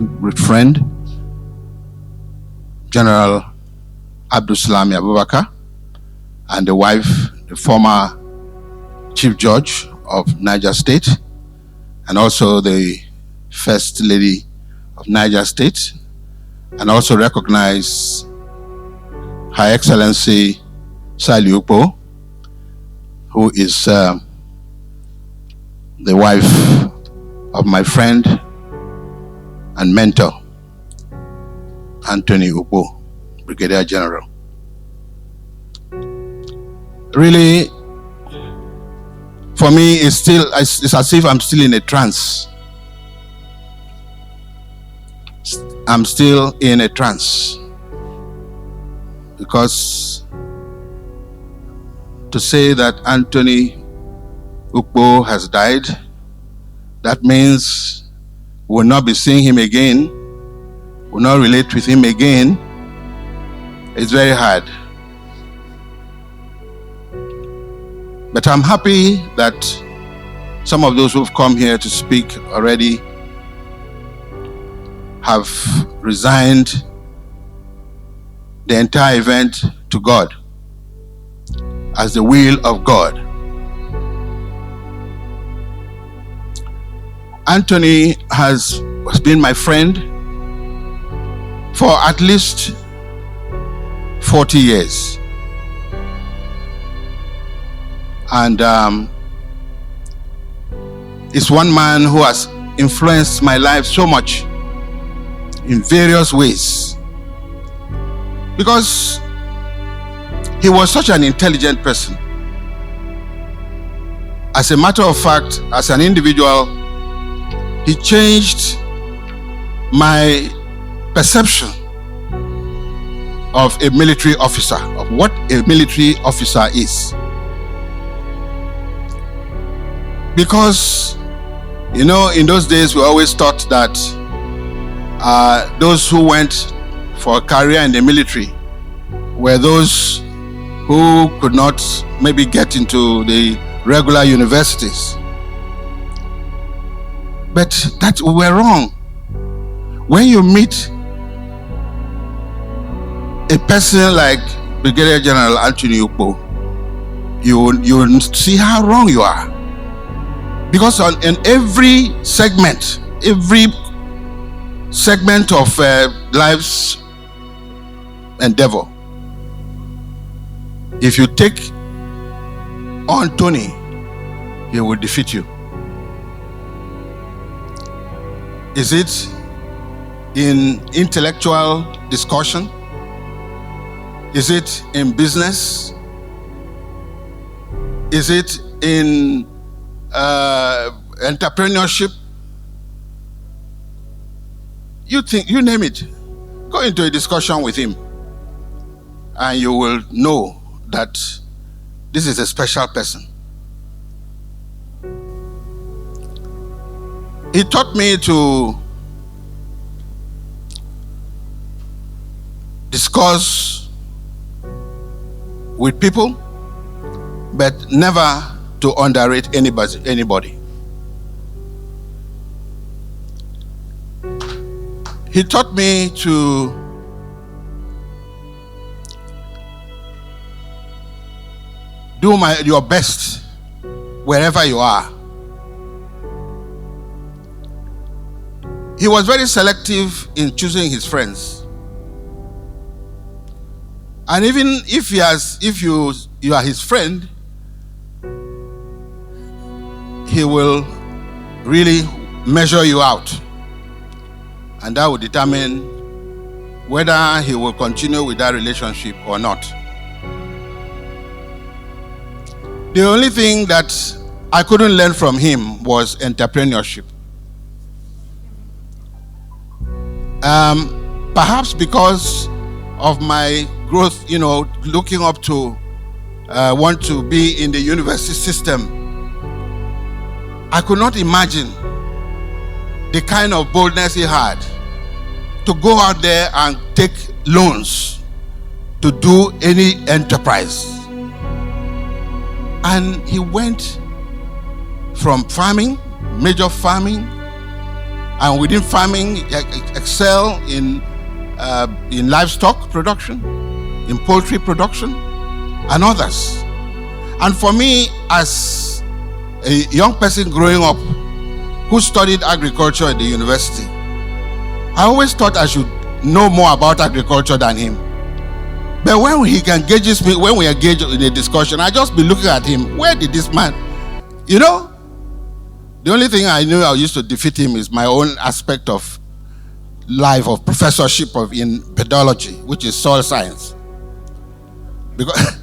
great friend, General Abdulsalami Abubakar, and the wife, the former Chief Judge of Niger State, and also the First Lady of Niger State, and also recognize Her Excellency Sali Ukpo, who is the wife of my friend and mentor, Anthony Ukpo, Brigadier General. Really, for me, it's as if I'm still in a trance. I'm still in a trance. Because to say that Anthony Ukpo has died, that means we'll not be seeing him again, we'll not relate with him again. It's very hard. But I'm happy that some of those who've come here to speak already have resigned the entire event to God as the will of God. Anthony has been my friend for at least 40 years. And is one man who has influenced my life so much in various ways, because he was such an intelligent person. As a matter of fact, as an individual, he changed my perception of a military officer, of what a military officer is. Because, you know, in those days we always thought that those who went for a career in the military were those who could not maybe get into the regular universities. But that we were wrong. When you meet a person like Brigadier General Anthony Ukpo, you see how wrong you are. Because in every segment of life's endeavor, if you take on Tony, he will defeat you. Is it in intellectual discussion? Is it in business? Is it in entrepreneurship? You name it. Go into a discussion with him and you will know that this is a special person. He taught me to discuss with people, but never to underrate anybody. He taught me to do your best wherever you are. He was very selective in choosing his friends. And even if you are his friend, he will really measure you out. And that will determine whether he will continue with that relationship or not. The only thing that I couldn't learn from him was entrepreneurship. Perhaps because of my growth, looking up to want to be in the university system, I could not imagine the kind of boldness he had to go out there and take loans to do any enterprise. And he went from farming, major farming, and within farming, excel in livestock production, in poultry production, and others. And for me, as a young person growing up who studied agriculture at the university, I always thought I should know more about agriculture than him. But when he engages me, when we engage in a discussion, I just be looking at him. Where did this man, the only thing I knew I used to defeat him is my own aspect of life, of professorship in pedology, which is soil science. Because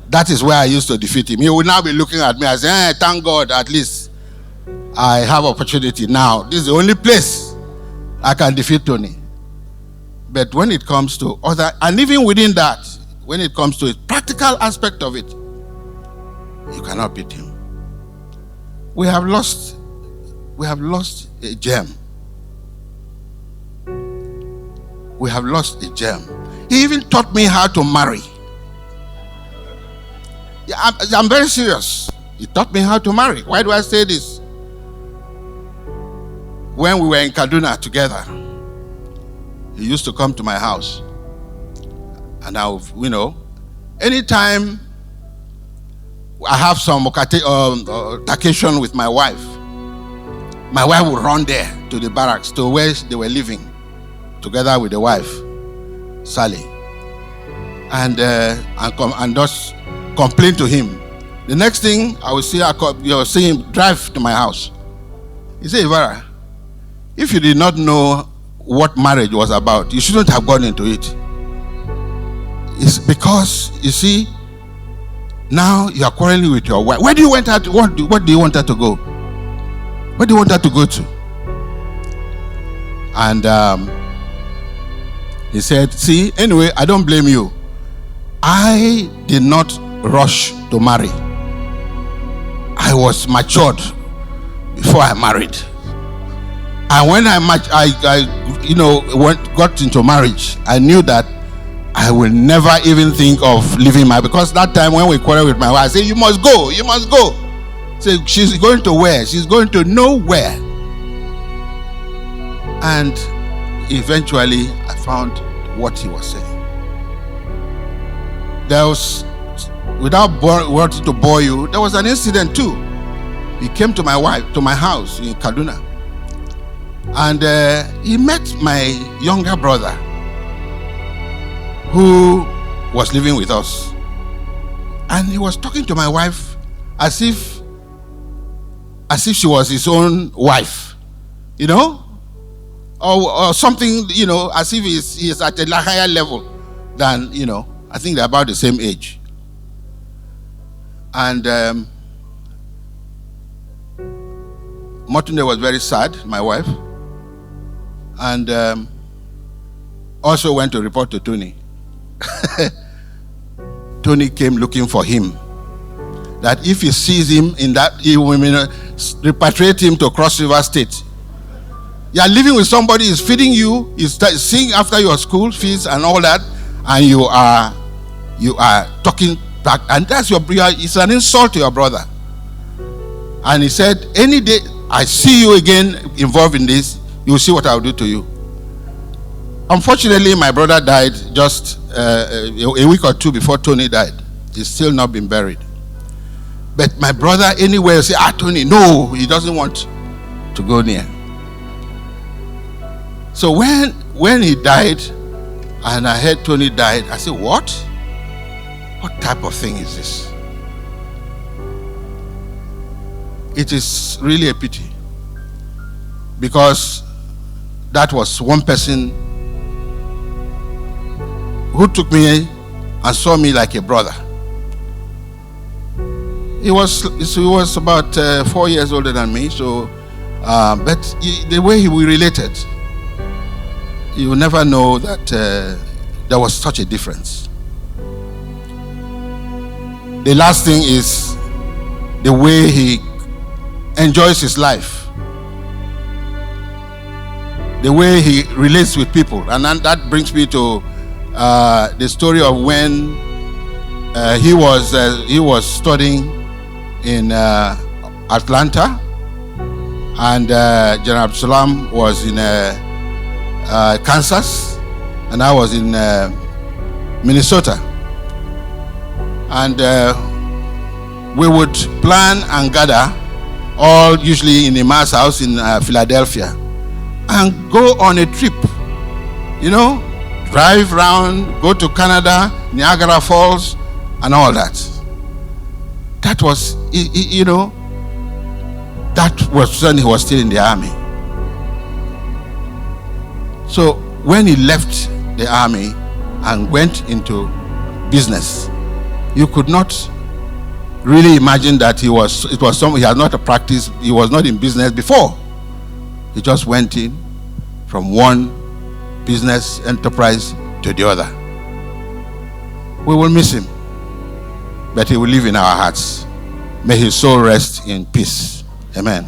that is where I used to defeat him. He would now be looking at me and say, thank God, at least I have opportunity now. This is the only place I can defeat Tony. But when it comes to other, and even within that, when it comes to a practical aspect of it, you cannot beat him. We have lost a gem. We have lost a gem. He even taught me how to marry. Yeah, I'm very serious. He taught me how to marry. Why do I say this? When we were in Kaduna together, he used to come to my house. And anytime I have some occasion with my wife would run there to the barracks, to where they were living, together with the wife, Sally, and just complain to him. The next thing I will see him drive to my house. He said, Ivara, if you did not know what marriage was about, you shouldn't have gone into it. It's because, you see, now you are quarreling with your wife. Where do you want her to, what do you want her to go? Where do you want her to go to? And he said, see, anyway, I don't blame you. I did not rush to marry. I was matured before I married. And when I got into marriage, I knew that I will never even think of leaving because that time when we quarreled with my wife, I said, you must go. So she's going to where? She's going to nowhere. And eventually I found what he was saying. There was, without wanting to bore you, there was an incident too. He came to my house in Kaduna. And he met my younger brother who was living with us. And he was talking to my wife as if she was his own wife, or something, as if he is at a higher level than, I think they're about the same age. And Motunde was very sad, my wife, and also went to report to Tony. Tony came looking for him, that if he sees him in that, he will repatriate him to Cross River State. You are living with somebody, is feeding you, is seeing after your school fees and all that, and you are talking back, and that's it's an insult to your brother. And he said, any day I see you again involved in this, you will see what I will do to you. Unfortunately, my brother died just a week or two before Tony died. He's still not been buried. But my brother anywhere say, Tony, no, he doesn't want to go near. So when he died, and I heard Tony died, I said, what? What type of thing is this? It is really a pity, because that was one person who took me and saw me like a brother. He was about 4 years older than me, so but the way we related, you will never know that there was such a difference. The last thing is the way he enjoys his life, the way he relates with people. And then that brings me to the story of when he was studying in Atlanta, And General Absalam was in Kansas, and I was in Minnesota. And we would plan and gather, all usually in Ima's house in Philadelphia, and go on a trip, drive around, go to Canada, Niagara Falls, and all that. That was, that was when he was still in the army. So when he left the army and went into business, you could not really imagine that he had not a practice, he was not in business before. He just went in from one business enterprise to the other. We will miss him, but he will live in our hearts. May his soul rest in peace. Amen.